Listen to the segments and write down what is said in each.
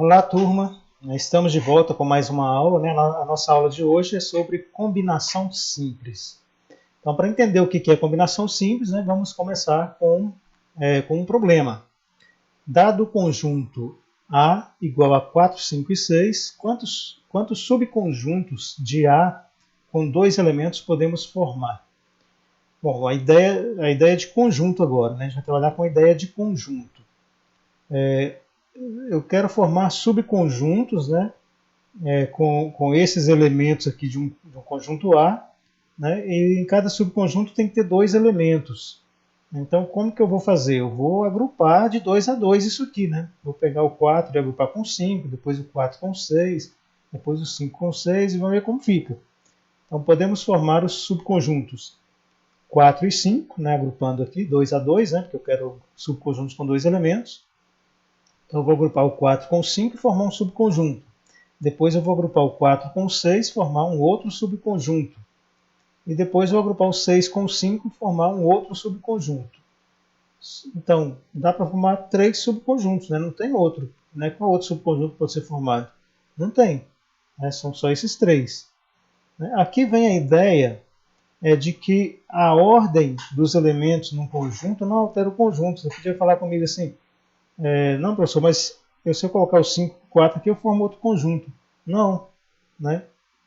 Olá, turma. Estamos de volta com mais uma aula, né? A nossa aula de hoje é sobre combinação simples. Então, para entender o que é combinação simples, né, vamos começar com um problema. Dado o conjunto A igual a 4, 5 e 6, quantos subconjuntos de A com dois elementos podemos formar? Bom, a ideia é de conjunto agora, né? A gente vai trabalhar com a ideia de conjunto. Eu quero formar subconjuntos, né? Com esses elementos aqui de um conjunto A, né? E em cada subconjunto tem que ter dois elementos. Então, como que eu vou fazer? Eu vou agrupar de 2 a 2 isso aqui, né? Vou pegar o 4 e agrupar com 5, depois o 4 com 6, depois o 5 com 6 e vamos ver como fica. Então, podemos formar os subconjuntos 4 e 5, né? Agrupando aqui 2 a 2, né? Porque eu quero subconjuntos com dois elementos. Então, eu vou agrupar o 4 com o 5 e formar um subconjunto. Depois eu vou agrupar o 4 com o 6 e formar um outro subconjunto. E depois eu vou agrupar o 6 com o 5 e formar um outro subconjunto. Então, dá para formar 3 subconjuntos, né? Não tem outro. Né? Qual outro subconjunto pode ser formado? Não tem. Né? São só esses 3. Aqui vem a ideia de que a ordem dos elementos num conjunto não altera o conjunto. Você podia falar comigo assim, não, professor, mas se eu colocar o 5 e 4 aqui, eu formo outro conjunto. Não. Né?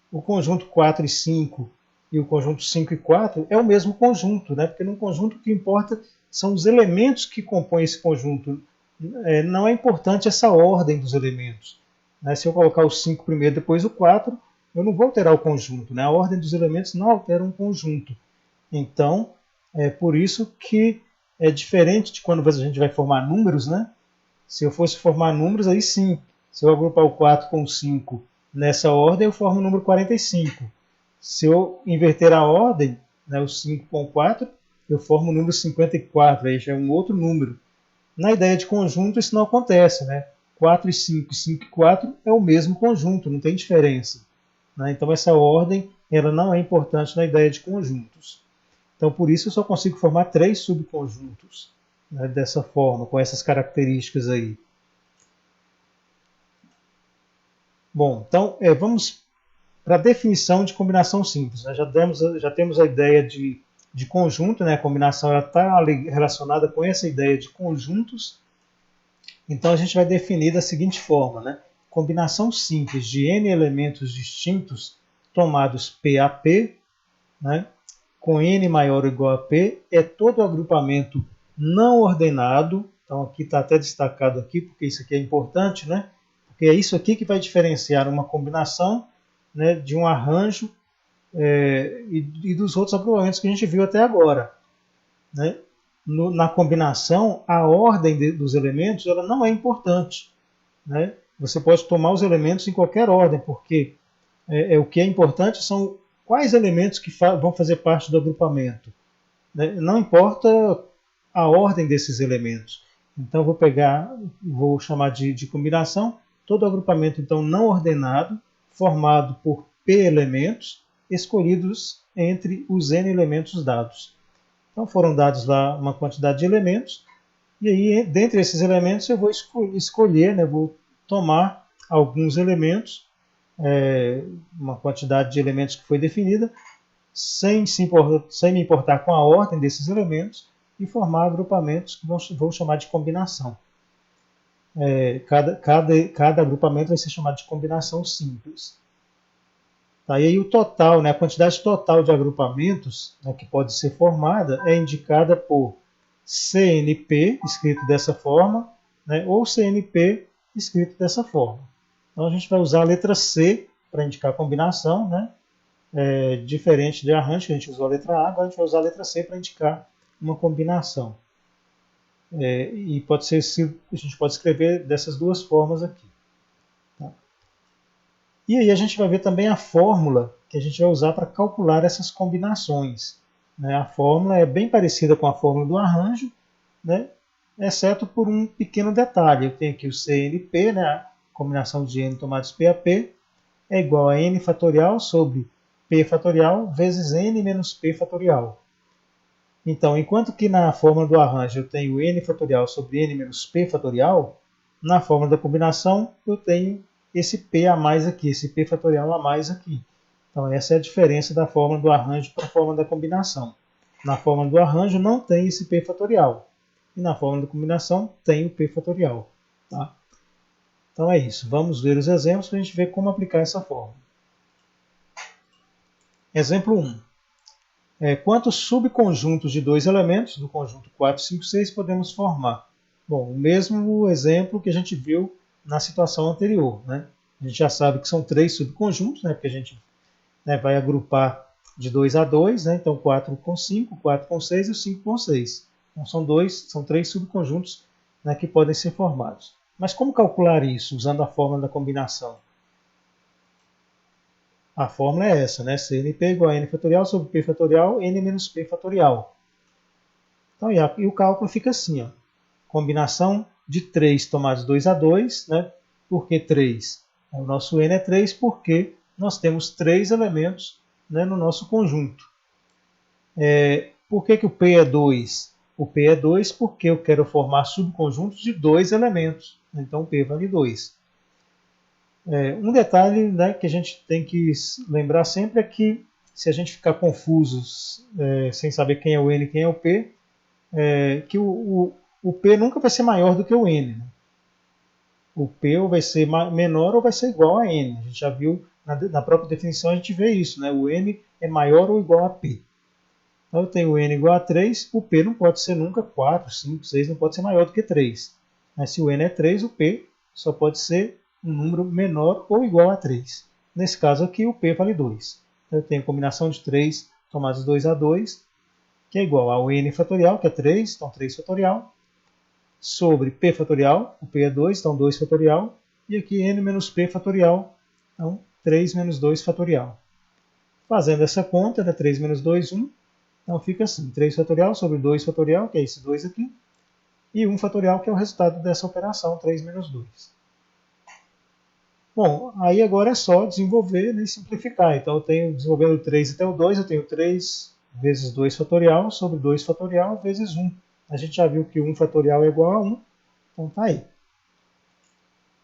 O conjunto 4 e 5 e o conjunto 5 e 4 é o mesmo conjunto, né? Porque num conjunto o que importa são os elementos que compõem esse conjunto. Não é importante essa ordem dos elementos. Né? Se eu colocar o 5 primeiro, depois o 4, eu não vou alterar o conjunto. Né? A ordem dos elementos não altera um conjunto. Então, é por isso que é diferente de quando a gente vai formar números, né? Se eu fosse formar números, aí sim. Se eu agrupar o 4 com o 5 nessa ordem, eu formo o número 45. Se eu inverter a ordem, né, o 5 com o 4, eu formo o número 54, aí já é um outro número. Na ideia de conjunto, isso não acontece. Né? 4 e 5 e 5 e 4 é o mesmo conjunto, não tem diferença. Né? Então, essa ordem ela não é importante na ideia de conjuntos. Então, por isso, eu só consigo formar 3 subconjuntos, né, dessa forma, com essas características aí. Bom, então vamos para a definição de combinação simples. Né? Já temos a ideia de conjunto, né? A combinação está relacionada com essa ideia de conjuntos. Então a gente vai definir da seguinte forma, né? Combinação simples de n elementos distintos tomados P a P, né? Com n maior ou igual a P, é todo agrupamento não ordenado. Então aqui está até destacado aqui, porque isso aqui é importante, né? Porque é isso aqui que vai diferenciar uma combinação, né, de um arranjo e dos outros agrupamentos que a gente viu até agora. Né? Na combinação, a ordem dos elementos ela não é importante. Né? Você pode tomar os elementos em qualquer ordem, porque o que é importante são quais elementos que vão fazer parte do agrupamento. Né? Não importa a ordem desses elementos. Então, vou chamar de combinação, todo agrupamento então não ordenado, formado por P elementos, escolhidos entre os N elementos dados. Então, foram dados lá uma quantidade de elementos, e aí, dentre esses elementos, eu vou escolher, né, vou tomar alguns elementos, uma quantidade de elementos que foi definida, sem me importar com a ordem desses elementos, e formar agrupamentos que vou chamar de combinação. Cada agrupamento vai ser chamado de combinação simples. Tá, e aí o total, né, a quantidade total de agrupamentos, né, que pode ser formada é indicada por CNP, escrito dessa forma, né, ou CNP, escrito dessa forma. Então a gente vai usar a letra C para indicar a combinação, né, diferente de arranjo, que a gente usou a letra A, agora a gente vai usar a letra C para indicar uma combinação. E a gente pode escrever dessas duas formas aqui. Tá? E aí a gente vai ver também a fórmula que a gente vai usar para calcular essas combinações. Né? A fórmula é bem parecida com a fórmula do arranjo, né? Exceto por um pequeno detalhe. Eu tenho aqui o CNP, né? A combinação de n tomados P a P, é igual a n fatorial sobre P fatorial vezes n menos P fatorial. Então, enquanto que na fórmula do arranjo eu tenho n fatorial sobre n menos p fatorial, Na fórmula da combinação, eu tenho esse P a mais aqui, esse P fatorial a mais aqui. Então essa é a diferença da fórmula do arranjo para a fórmula da combinação. Na fórmula do arranjo não tem esse P fatorial. E na fórmula da combinação tem o P fatorial. Tá? Então é isso. Vamos ver os exemplos para a gente ver como aplicar essa fórmula. Exemplo 1. Quantos subconjuntos de dois elementos do conjunto 4, 5, 6 podemos formar? Bom, o mesmo exemplo que a gente viu na situação anterior. Né? A gente já sabe que são 3 subconjuntos, né? Porque a gente vai agrupar de 2 a 2, né? Então 4 com 5, 4 com 6 e o 5 com 6. Então são 3 subconjuntos, né, que podem ser formados. Mas como calcular isso usando a fórmula da combinação? A fórmula é essa, né? CNP igual a N fatorial sobre P fatorial, N menos P fatorial. Então, e o cálculo fica assim, ó. Combinação de 3 tomados 2 a 2, né? Por que 3? O nosso N é 3 porque nós temos 3 elementos, né, no nosso conjunto. Por que o P é 2? O P é 2 porque eu quero formar subconjuntos de 2 elementos. Então o P vale 2. Um detalhe, né, que a gente tem que lembrar sempre é que se a gente ficar confuso sem saber quem é o N e quem é o P, que o P nunca vai ser maior do que o N. Né? O P ou vai ser menor ou vai ser igual a N. A gente já viu na própria definição, a gente vê isso. Né? O N é maior ou igual a P. Então eu tenho o N igual a 3, o P não pode ser nunca 4, 5, 6, não pode ser maior do que 3. Mas se o N é 3, o P só pode ser um número menor ou igual a 3. Nesse caso aqui, o P vale 2. Então, eu tenho a combinação de 3 tomados 2 a 2, que é igual ao N fatorial, que é 3, então 3 fatorial, sobre P fatorial, o P é 2, então 2 fatorial, e aqui N menos P fatorial, então 3 menos 2 fatorial. Fazendo essa conta, né, 3 menos 2, 1, então fica assim, 3 fatorial sobre 2 fatorial, que é esse 2 aqui, e 1 fatorial, que é o resultado dessa operação, 3 menos 2. Bom, aí agora é só desenvolver, né, e simplificar. Então eu tenho, desenvolvendo 3 até o 2, eu tenho 3 vezes 2 fatorial sobre 2 fatorial vezes 1. A gente já viu que 1 fatorial é igual a 1, então tá aí.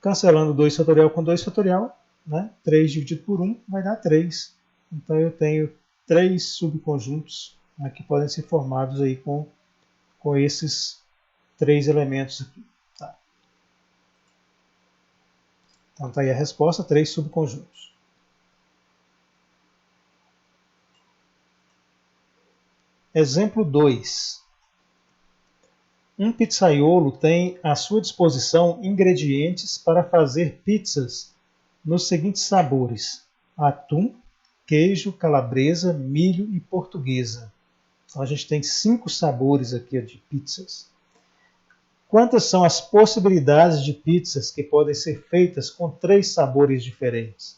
Cancelando 2 fatorial com 2 fatorial, né, 3 dividido por 1 vai dar 3. Então eu tenho 3 subconjuntos, né, que podem ser formados aí com esses 3 elementos aqui. Tá. Então está aí a resposta, 3 subconjuntos. Exemplo 2. Um pizzaiolo tem à sua disposição ingredientes para fazer pizzas nos seguintes sabores: atum, queijo, calabresa, milho e portuguesa. Então a gente tem 5 sabores aqui de pizzas. Quantas são as possibilidades de pizzas que podem ser feitas com 3 sabores diferentes?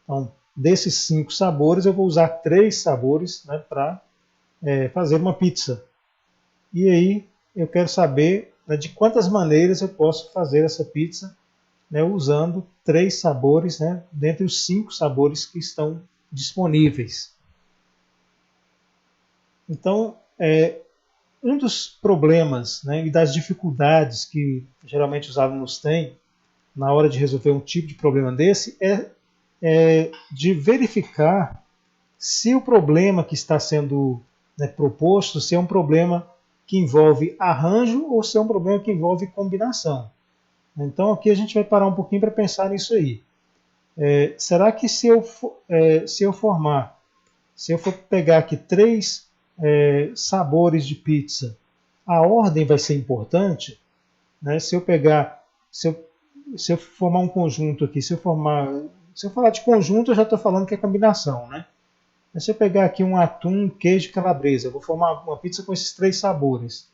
Então, desses 5 sabores, eu vou usar 3 sabores, né, para fazer uma pizza. E aí, eu quero saber, né, de quantas maneiras eu posso fazer essa pizza, né, usando 3 sabores, né, dentre os 5 sabores que estão disponíveis. Então, um dos problemas, né, e das dificuldades que geralmente os alunos têm na hora de resolver um tipo de problema desse é de verificar se o problema que está sendo, né, proposto, se é um problema que envolve arranjo ou se é um problema que envolve combinação. Então aqui a gente vai parar um pouquinho para pensar nisso aí. Será que se eu for pegar aqui 3 sabores de pizza, a ordem vai ser importante? Né? Se eu formar um conjunto aqui, se eu falar de conjunto, eu já estou falando que é combinação, né? Mas se eu pegar aqui um atum, queijo e calabresa, eu vou formar uma pizza com esses 3 sabores.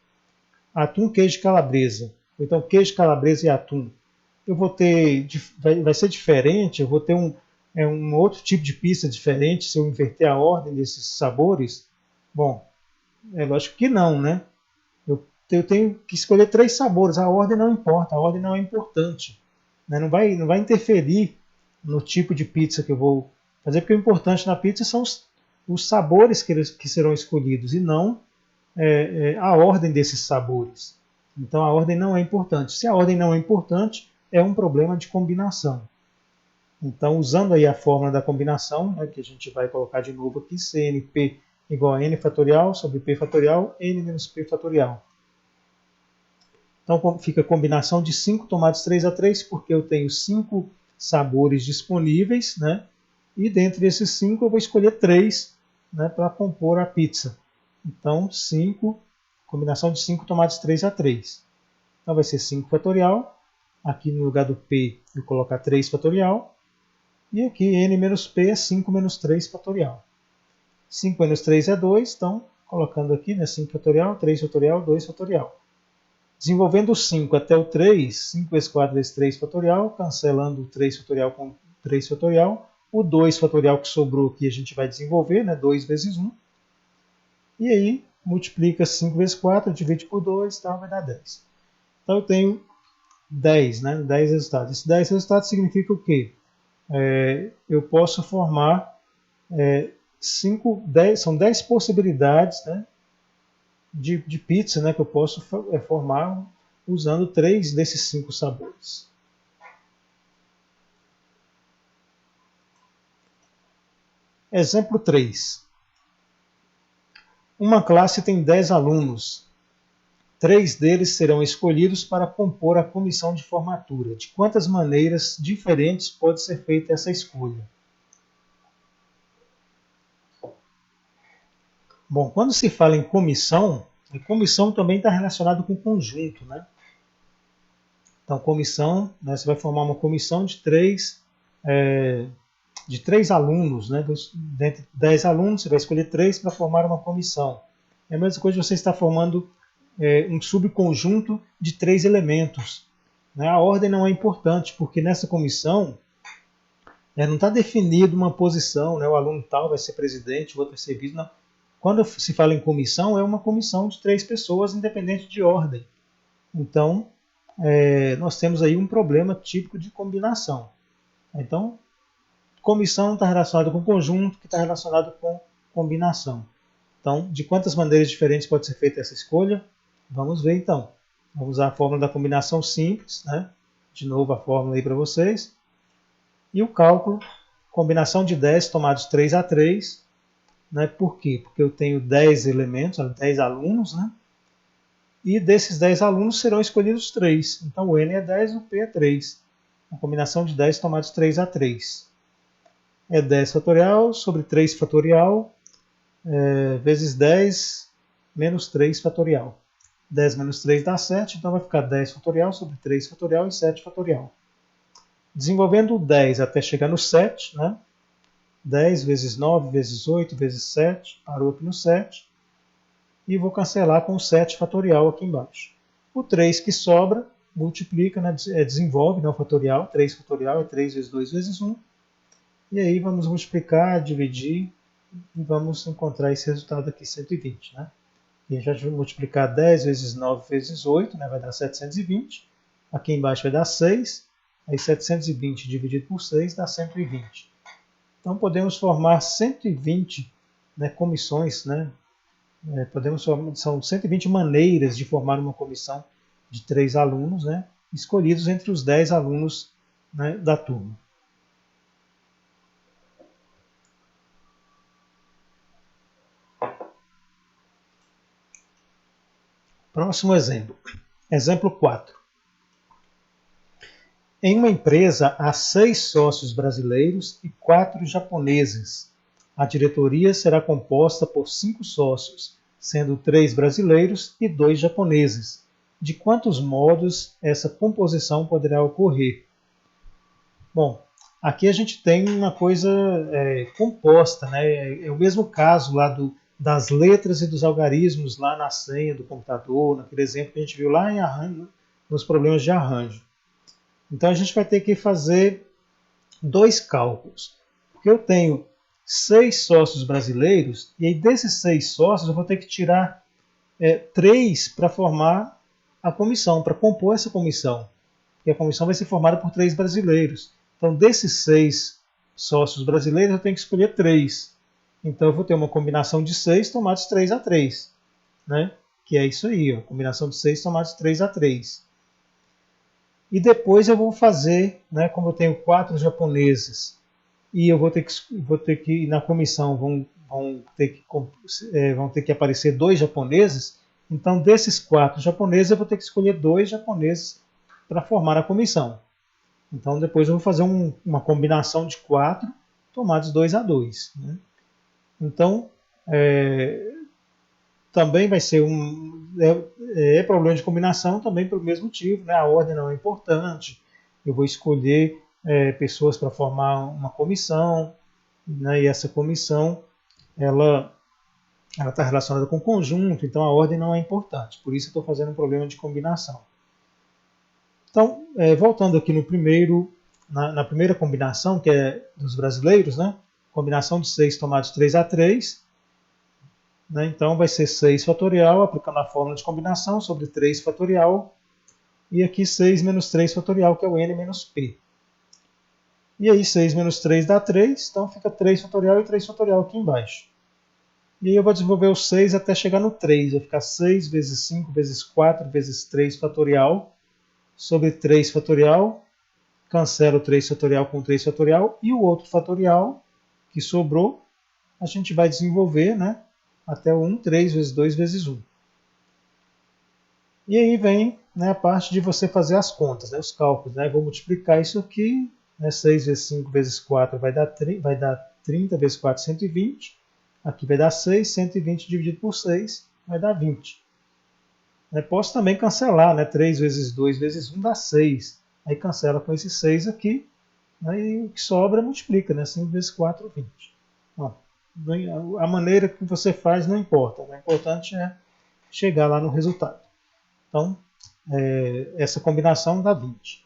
Atum, queijo e calabresa. Ou então queijo, calabresa e atum. Eu vou ter, vai ser diferente, eu vou ter um outro tipo de pizza diferente se eu inverter a ordem desses sabores? Bom, é lógico que não, né? Eu tenho que escolher 3 sabores, a ordem não importa, a ordem não é importante. Né? Não vai interferir no tipo de pizza que eu vou fazer, porque o importante na pizza são os sabores que serão escolhidos e não a ordem desses sabores. Então a ordem não é importante. Se a ordem não é importante, é um problema de combinação. Então, usando aí a fórmula da combinação, né, que a gente vai colocar de novo aqui, CNP igual a n fatorial sobre p fatorial, n menos p fatorial. Então fica a combinação de 5 tomates 3 porque eu tenho 5 sabores disponíveis, né? E dentre esses 5 eu vou escolher 3, né, para compor a pizza. Então 5, combinação de 5 tomates 3. Então vai ser 5 fatorial. Aqui no lugar do p eu colocar 3 fatorial. E aqui n menos p é 5 menos 3 fatorial. 5 menos 3 é 2, então colocando aqui, né, 5 fatorial, 3 fatorial, 2 fatorial. Desenvolvendo o 5 até o 3, 5 vezes 4 vezes 3 fatorial, cancelando o 3 fatorial com 3 fatorial. O 2 fatorial que sobrou aqui a gente vai desenvolver, né, 2 vezes 1. E aí multiplica 5 vezes 4, divide por 2, tá, vai dar 10. Então eu tenho 10, né, 10 resultados. Esses 10 resultados significa o quê? Eu posso formar 10, são 10 possibilidades, né, de pizza, né, que eu posso formar usando 3 desses 5 sabores. Exemplo 3. Uma classe tem 10 alunos. 3 deles serão escolhidos para compor a comissão de formatura. De quantas maneiras diferentes pode ser feita essa escolha? Bom, quando se fala em comissão, a comissão também está relacionado com conjunto, né? Então, comissão, né, você vai formar uma comissão de 3 alunos, né? Dentre 10 alunos, você vai escolher 3 para formar uma comissão. É a mesma coisa que você está formando um subconjunto de 3 elementos. Né? A ordem não é importante, porque nessa comissão não está definido uma posição, né? O aluno tal vai ser presidente, o outro vai ser vice. Não. Quando se fala em comissão, é uma comissão de 3 pessoas, independente de ordem. Então, nós temos aí um problema típico de combinação. Então, comissão está relacionado com conjunto, que está relacionado com combinação. Então, de quantas maneiras diferentes pode ser feita essa escolha? Vamos ver então. Vamos usar a fórmula da combinação simples, né? De novo a fórmula aí para vocês. E o cálculo, combinação de 10 tomados 3, né? Por quê? Porque eu tenho 10 elementos, 10 alunos, né? E desses 10 alunos serão escolhidos 3. Então o n é 10 e o p é 3. A combinação de 10 tomados 3 é 10 fatorial sobre 3 fatorial vezes 10 menos 3 fatorial. 10 menos 3 dá 7, então vai ficar 10 fatorial sobre 3 fatorial e 7 fatorial. Desenvolvendo o 10 até chegar no 7, né? 10 vezes 9 vezes 8 vezes 7, parou aqui no 7. E vou cancelar com o 7 fatorial aqui embaixo. O 3 que sobra, multiplica, né? Desenvolve, né? O fatorial. 3 fatorial é 3 vezes 2 vezes 1. E aí vamos multiplicar, dividir e vamos encontrar esse resultado aqui, 120. Né? E a gente vai multiplicar 10 vezes 9 vezes 8, né? Vai dar 720. Aqui embaixo vai dar 6. Aí 720 dividido por 6 dá 120. Então podemos formar 120, né, comissões, né? São 120 maneiras de formar uma comissão de 3 alunos, né, escolhidos entre os 10 alunos, né, da turma. Próximo exemplo. Exemplo 4. Em uma empresa há 6 sócios brasileiros e 4 japoneses. A diretoria será composta por 5 sócios, sendo 3 brasileiros e 2 japoneses. De quantos modos essa composição poderá ocorrer? Bom, aqui a gente tem uma coisa composta, né? É o mesmo caso lá das letras e dos algarismos lá na senha do computador, naquele exemplo que a gente viu lá em arranjo, nos problemas de arranjo. Então a gente vai ter que fazer 2 cálculos. Porque eu tenho 6 sócios brasileiros, e aí desses 6 sócios eu vou ter que tirar 3 para formar a comissão, para compor essa comissão. E a comissão vai ser formada por 3 brasileiros. Então desses 6 sócios brasileiros eu tenho que escolher 3. Então eu vou ter uma combinação de 6 tomados 3, né? que é isso aí, ó, combinação de 6 somados 3A3. E depois eu vou fazer, né, como eu tenho 4 japoneses, e eu vou ter que na comissão vão ter que aparecer 2 japoneses, então desses 4 japoneses eu vou ter que escolher 2 japoneses para formar a comissão. Então depois eu vou fazer uma combinação de 4 tomados 2A2. Né? Então também vai ser problema de combinação também pelo mesmo motivo, né? A ordem não é importante, eu vou escolher pessoas para formar uma comissão, né? E essa comissão ela está relacionada com o conjunto, então a ordem não é importante, por isso eu estou fazendo um problema de combinação. Então, voltando aqui no na primeira combinação, que é dos brasileiros, né? Combinação de 6 tomados 3A3, né? Então vai ser 6 fatorial, aplicando a fórmula de combinação sobre 3 fatorial, e aqui 6 menos 3 fatorial, que é o n menos p. E aí 6 menos 3 dá 3, então fica 3 fatorial e 3 fatorial aqui embaixo. E aí eu vou desenvolver o 6 até chegar no 3, vai ficar 6 vezes 5 vezes 4 vezes 3 fatorial, sobre 3 fatorial, cancelo 3 fatorial com 3 fatorial, e o outro fatorial que sobrou, a gente vai desenvolver, né, até o 1, 3 vezes 2 vezes 1. E aí vem, né, a parte de você fazer as contas, né, os cálculos. Né, vou multiplicar isso aqui, né, 6 vezes 5 vezes 4 vai dar 30 vezes 4, 120. Aqui vai dar 6, 120 dividido por 6 vai dar 20. Posso também cancelar, né, 3 vezes 2 vezes 1 dá 6. Aí cancela com esse 6 aqui, né, e o que sobra multiplica, né, 5 vezes 4, 20. Bom, a maneira que você faz não importa, o importante é chegar lá no resultado. Então, essa combinação dá 20.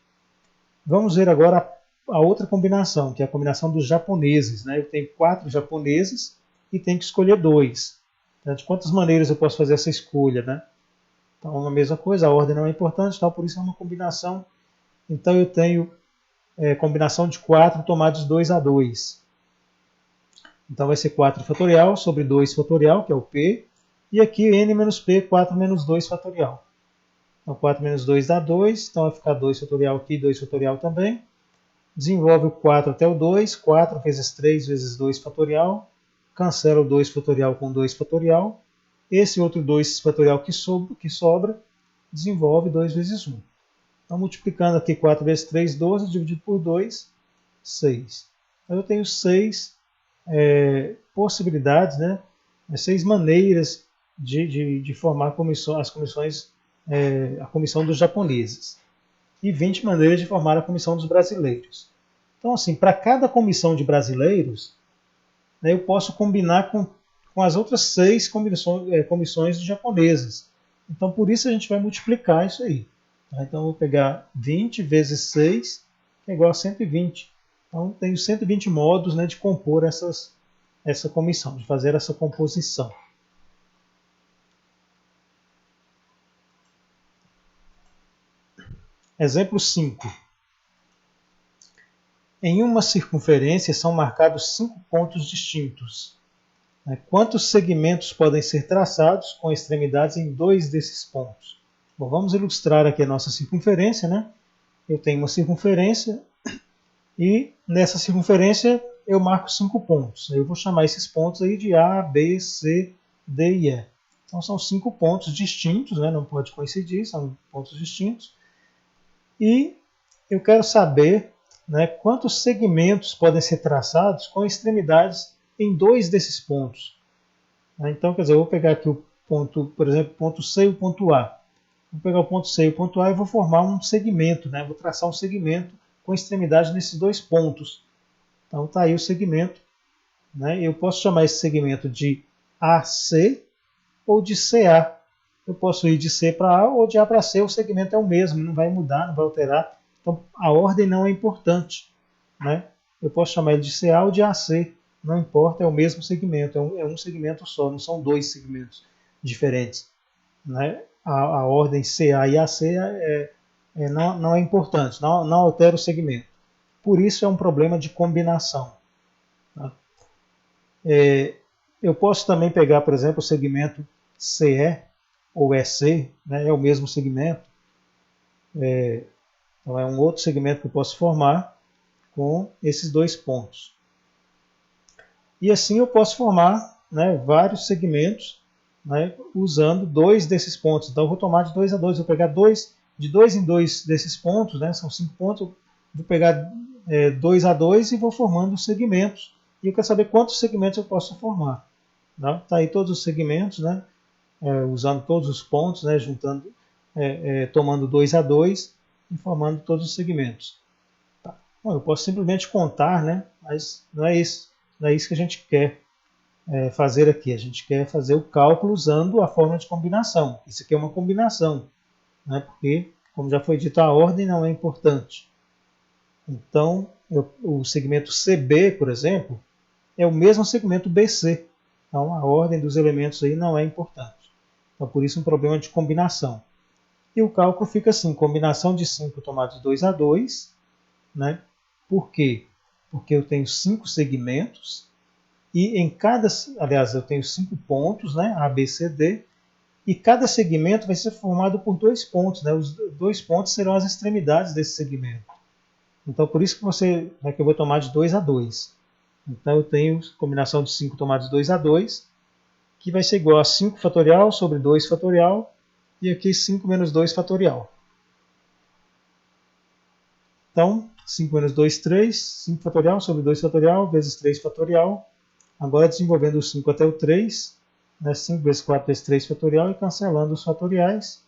Vamos ver agora a outra combinação, que é a combinação dos japoneses. Né? Eu tenho 4 japoneses e tenho que escolher 2. De quantas maneiras eu posso fazer essa escolha? Né? Então, a mesma coisa, a ordem não é importante, então, por isso é uma combinação. Então, eu tenho combinação de 4 tomados 2A2. Então, vai ser 4 fatorial sobre 2 fatorial, que é o P. E aqui n menos P, 4 menos 2 fatorial. Então, 4 menos 2 dá 2, então vai ficar 2 fatorial aqui, 2 fatorial também. Desenvolve o 4 até o 2, 4 vezes 3 vezes 2 fatorial. Cancela o 2 fatorial com 2 fatorial. Esse outro 2 fatorial que sobra, desenvolve 2 vezes 1. Então, multiplicando aqui 4 vezes 3, 12, dividido por 2, 6. Então, eu tenho 6 possibilidades, né? 6 maneiras de formar as comissões, a comissão dos japoneses. E 20 maneiras de formar a comissão dos brasileiros. Então, assim, para cada comissão de brasileiros, né, eu posso combinar com as outras 6 comissões de japoneses. Então, por isso a gente vai multiplicar isso aí. Tá? Então, eu vou pegar 20 vezes 6, que é igual a 120. Então, tenho 120 modos, né, de compor essa comissão, de fazer essa composição. Exemplo 5. Em uma circunferência são marcados 5 pontos distintos. Quantos segmentos podem ser traçados com extremidades em 2 desses pontos? Bom, vamos ilustrar aqui a nossa circunferência. Né? Eu tenho uma circunferência e nessa circunferência eu marco 5 pontos. Eu vou chamar esses pontos aí de A, B, C, D e E. Então são 5 pontos distintos, né? Não pode coincidir, são pontos distintos. E eu quero saber, né, quantos segmentos podem ser traçados com extremidades em 2 desses pontos. Então, quer dizer, eu vou pegar aqui o ponto, por exemplo, o ponto C e o ponto A. Vou pegar o ponto C e o ponto A e vou formar um segmento, né? Vou traçar um segmento com extremidade nesses 2 pontos. Então está aí o segmento. Né? Eu posso chamar esse segmento de AC ou de CA. Eu posso ir de C para A ou de A para C, o segmento é o mesmo, não vai mudar, não vai alterar. Então a ordem não é importante. Né? Eu posso chamar ele de CA ou de AC, não importa, é o mesmo segmento, é um segmento só, não são 2 segmentos diferentes. Né? A ordem CA e AC não é importante, não altera o segmento. Por isso é um problema de combinação. Tá? Eu posso também pegar, por exemplo, o segmento CE ou EC, né, é o mesmo segmento. Então é um outro segmento que eu posso formar com esses dois pontos. E assim eu posso formar, né, vários segmentos, né, usando dois desses pontos. Então eu vou tomar de 2 a 2, vou pegar de dois em dois desses pontos, né, são 5 pontos, vou pegar 2 a 2 e vou formando segmentos. E eu quero saber quantos segmentos eu posso formar. Tá aí todos os segmentos, né, usando todos os pontos, né, juntando, tomando 2 a 2 e formando todos os segmentos. Tá. Bom, eu posso simplesmente contar, né, mas não é isso que a gente quer fazer aqui. A gente quer fazer o cálculo usando a fórmula de combinação. Isso aqui é uma combinação, né, porque, como já foi dito, a ordem não é importante. Então, o segmento CB, por exemplo, é o mesmo segmento BC. Então, a ordem dos elementos aí não é importante. Então, por isso, um problema de combinação. E o cálculo fica assim, combinação de 5 tomados 2 a 2. Né? Por quê? Porque eu tenho 5 segmentos e aliás, eu tenho 5 pontos, né? A, B, C, D, e cada segmento vai ser formado por 2 pontos, né? Os 2 pontos serão as extremidades desse segmento. Então, por isso que eu vou tomar de 2 a 2. Então, eu tenho combinação de 5 tomados 2 a 2, que vai ser igual a 5 fatorial sobre 2 fatorial, e aqui 5 menos 2 fatorial. Então, 5 menos 2, 3, 5 fatorial sobre 2 fatorial, vezes 3 fatorial. Agora, desenvolvendo o 5 até o 3, né, 5 vezes 4 vezes 3 fatorial, e cancelando os fatoriais,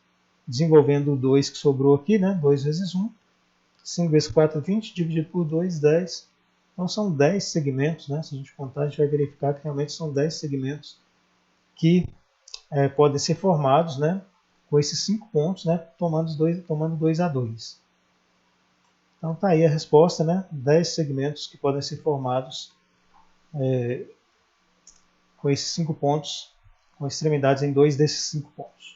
desenvolvendo o 2 que sobrou aqui, né, 2 vezes 1. 5 vezes 4, 20, dividido por 2, 10. Então, são 10 segmentos, né? Se a gente contar, a gente vai verificar que realmente são 10 segmentos que podem ser formados, né, com esses 5 pontos, né, tomando 2 a 2. Então está aí a resposta, né? 10 segmentos que podem ser formados com esses 5 pontos, com extremidades em 2 desses 5 pontos.